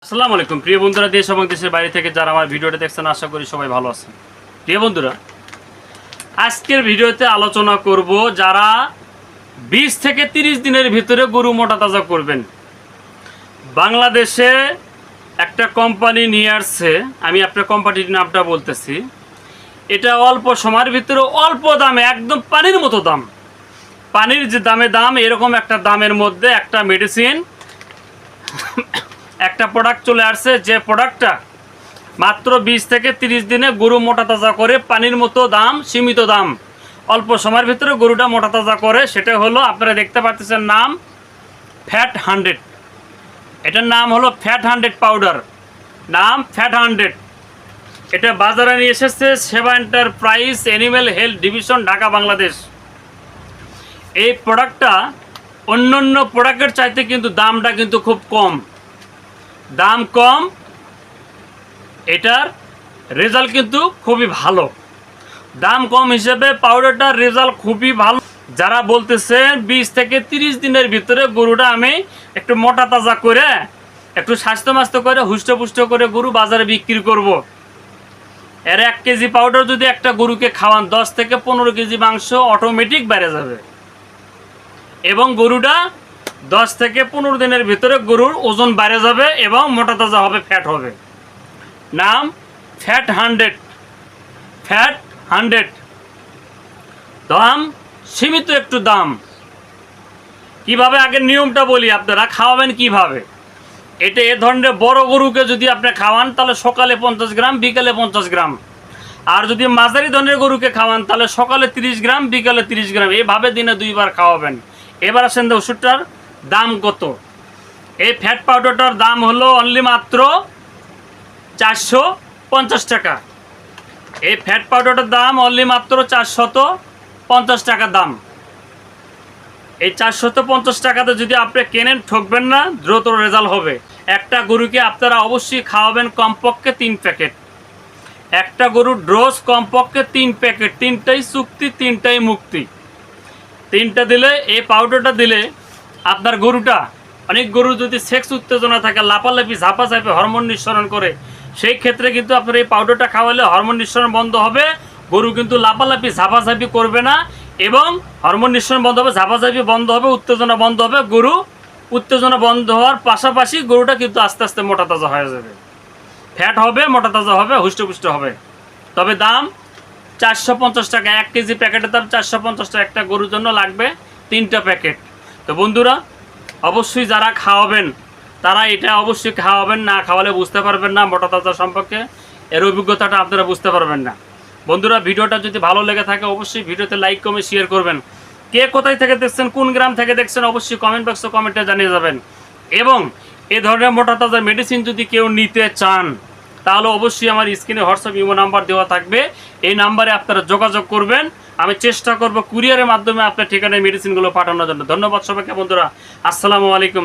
আসসালামু আলাইকুম প্রিয় বন্ধুরা, দেশ এবং দেশের বাইরে থেকে যারা আমার ভিডিওটা দেখছেন আশা করি সবাই ভালো আছেন। প্রিয় বন্ধুরা, আজকের ভিডিওতে আলোচনা করব যারা 20 থেকে 30 দিনের ভিতরে গরু মোটা তাজা করবেন। বাংলাদেশে একটা কোম্পানি নিয়ে আসছে, আমি আপনার কোম্পানির নামটা বলতেছি। এটা অল্প সময়ের ভিতরে অল্প দামে, একদম পানির মতো দাম, পানির যে দাম এরকম একটা দামের মধ্যে একটা মেডিসিন, একটা প্রোডাক্ট চলে আসছে, যে প্রোডাক্টটা মাত্র 20 থেকে 30 দিনে গরু মোটা তাজা করে, পানির মতো দাম, সীমিত দাম, অল্প সময়ের ভিতরে গরুটা মোটা তাজা করে। সেটা হলো, আপনারা দেখতে পাচ্ছেন, নাম ফ্যাট 100। এটার নাম হলো ফ্যাট 100 পাউডার, নাম ফ্যাট 100। এটা বাজারে নিয়ে এসেছে সেবা enterprise animal health division, Dhaka, Bangladesh. এই প্রোডাক্টটা অন্যান্য প্রোডাক্টের চাইতে কিন্তু দামটা কিন্তু খুব কম, দাম কম, এটার রেজাল্ট কিন্তু খুবই ভালো। দাম কম হিসেবে পাউডারটার রেজাল্ট খুবই ভালো। যারা বলতেছেন 20 থেকে 30 দিনের ভিতরে গরুটা আমি একটু মোটা তাজা করে, একটু স্বাস্থ্য করে, হুষ্টপুষ্ট করে গরু বাজারে বিক্রি করব, এর 1 কেজি পাউডার যদি একটা গরুকে খাওয়ান, 10 থেকে 15 কেজি মাংস অটোমেটিক বেড়ে যাবে, এবং গরুটা 10 থেকে 15 দিনের ভিতরে গরুর ওজন বেড়ে যাবে এবং মোটা তাজা হবে, ফ্যাট হবে। নাম ফ্যাট 100, ফ্যাট 100। দাম সীমিত একটু দাম। কিভাবে, আগে নিয়মটা বলি, আপনারা খাওয়াবেন কিভাবে। এটা এ ধরনের বড় গরুকে যদি আপনি খাওয়ান তাহলে সকালে 50 গ্রাম, বিকালে 50 গ্রাম। আর যদি মাঝারি ধরনের গরুকে খাওয়ান তাহলে সকালে 30 গ্রাম, বিকালে 30 গ্রাম, এইভাবে দিনে 2 বার খাওয়াবেন। এবার আসেন ওষুধটার দাম কত। এই ফ্যাট পাউডারটার দাম হলো অনলি মাত্র 450 টাকা। এই ফ্যাট পাউডারটার দাম অনলি মাত্র 450 টাকা দাম। এই 450 টাকাতে যদি আপনি কেনেন, ঠকবেন না, দ্রুত রেজাল্ট হবে। একটা গরুকে আপনারা অবশ্যই খাওয়াবেন কমপক্ষে 3 প্যাকেট। একটা গরুর ডোজ কমপক্ষে 3 প্যাকেট, 3টাই চুক্তি, 3টাই মুক্তি। 3টা দিলে, এই পাউডারটা দিলে আপনার গরুটা, অনেক গরু যদি সেক্স উত্তেজনা থাকে, লাপালাপি, ঝাপাঝাপি, হরমোন নিঃসরণ করে, সেই ক্ষেত্রে কিন্তু আপনার এই পাউডারটা খাওয়ালে হরমোন নিঃসরণ বন্ধ হবে, গরু কিন্তু লাপালাপি, ঝাপাঝাপি করবে না, এবং হরমোন নিঃসরণ বন্ধ হবে, ঝাপাঝাপি বন্ধ হবে, উত্তেজনা বন্ধ হবে। গরু উত্তেজনা বন্ধ হওয়ার পাশাপাশি গরুটা কিন্তু আস্তে আস্তে মোটা তাজা হয়ে যাবে, ফ্যাট হবে, মোটা তাজা হবে, হুষ্টপুষ্ট হবে। তবে দাম 450 টাকা, 1 কেজি প্যাকেটের দাম 450 টাকা। একটা গরুর জন্য লাগবে 3টা প্যাকেট। তো বন্ধুরা, অবশ্যই যারা খাওয়াবেন তারা এটা অবশ্যই খাওয়াবেন, না খাওয়ালে বুঝতে পারবেন না মোটা তাজা সম্পর্কে, এর অভিজ্ঞতাটা আপনারা বুঝতে পারবেন না। বন্ধুরা, ভিডিওটা যদি ভালো লেগে থাকে অবশ্যই ভিডিওতে লাইক, কমেন্ট, শেয়ার করবেন। কে কোথায় থেকে দেখছেন, কোন গ্রাম থেকে দেখছেন, অবশ্যই কমেন্ট বক্সে কমেন্টে জানিয়ে যাবেন। এবং এই ধরনের মোটা তাজা মেডিসিন যদি কেউ নিতে চান তাহলে অবশ্যই আমার স্ক্রিনে হোয়াটসঅ্যাপ ইমো নাম্বার দেওয়া থাকবে, এই নাম্বারে আপনারা যোগাযোগ করবেন। আমি চেষ্টা করব কুরিয়ারের মাধ্যমে আপনার ঠিকানায় মেডিসিনগুলো পাঠানোর জন্য। ধন্যবাদ সবাইকে বন্ধুরা, আসসালামু আলাইকুম।